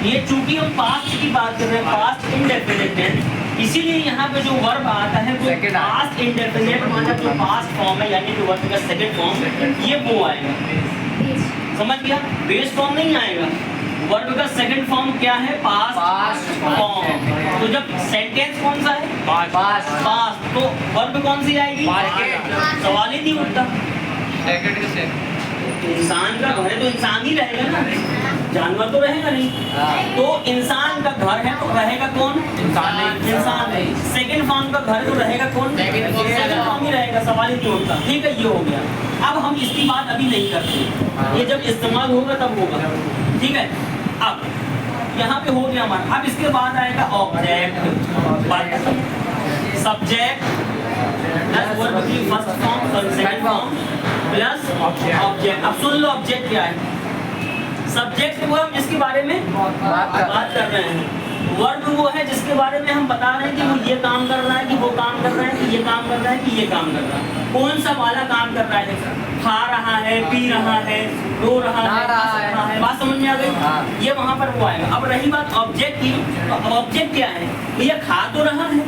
ये चूंकि हम पास्ट की बात कर रहे हैं, पास्ट इंडेफिनिट टेंस, इसीलिए यहाँ पे जो वर्ब आता है वो पास्ट इंडेफिनिट मतलब जो पास्ट फॉर्म है, यानी कि वर्ब का सेकंड फॉर्म, ये वो आएगा। समझ गया? बेस फॉर्म नहीं आएगा। वर्ब का सेकंड फॉर्म क्या है? Past form. तो जब सेंटेंस कौन सा है? पास्ट। तो वर्ब कौन सी आएगी? सवाल ही नहीं उठता। इंसान का घर है तो इंसान ही रहेगा ना, जानवर तो रहेगा नहीं। तो इंसान का घर है तो रहेगा कौन? इंसान। सेकंड फॉर्म का घर तो रहेगा कौन? सेकंड फॉर्म ही रहेगा, सवाल ही नहीं उठता। ठीक है, ये हो गया। अब हम इसकी बात अभी नहीं करते, ये जब इस्तेमाल होगा तब होगा। ठीक है, अब यहाँ पे हो गया हमारा। अब इसके बाद आएगा ऑब्जेक्ट, सब्जेक्ट प्लस वर्ब की first form sorry second form plus object. अब सुन लो ऑब्जेक्ट क्या है। सब्जेक्ट वो हम जिसके बारे में बात कर रहे हैं, वर्ब वो है जिसके बारे में हम बता रहे हैं कि वो ये काम कर रहा है, कि वो काम कर रहा है, कि ये काम कर रहा है, कि ये काम कर रहा है। कौन सा वाला काम कर रहा है? खा रहा है, पी रहा है, रो रहा है, बात समझ में आ गई? ये वहाँ पर वो आएगा। अब रही बात ऑब्जेक्ट की, ऑब्जेक्ट क्या है? ये खा तो रहा है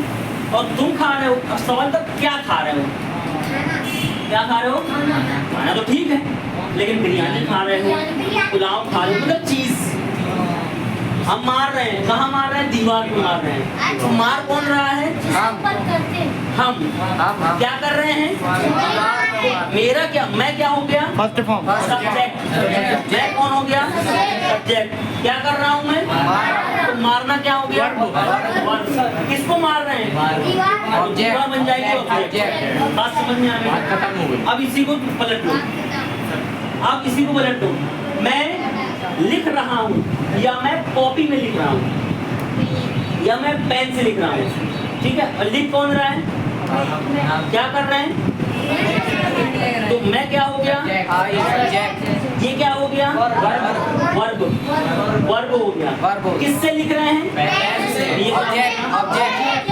और तुम खा रहे हो। अब सवाल तो क्या खा रहे हो? क्या खा रहे हो? खाना तो ठीक है, लेकिन बिरयानी खा रहे हो, पुलाव खा रहे हो, मतलब चीज। हम मार रहे हैं, कहाँ मार रहे हैं? दीवार को मार रहे हैं। तो मार कौन रहा है? हम क्या कर रहे हैं? मेरा क्या, मैं क्या हो गया? First form subject. मैं कौन हो गया? सब्जेक्ट। क्या कर रहा हूँ मैं? तो मारना क्या हो गया? किसको मार रहे हैं? दीवार बन जाएगी ऑब्जेक्ट। बात समझ में आ गई? अब इसी को पलट लो, अब इसी को पलट लो। मैं लिख रहा हूँ या मैं कॉपी में लिख रहा हूँ या मैं पेन से लिख रहा हूँ। ठीक है, और लिख कौन रहा है? क्या कर रहे हैं? तो मैं क्या हो गया? ये क्या हो गया? वर्ब हो गया। किससे लिख रहे हैं? ये ऑब्जेक्ट।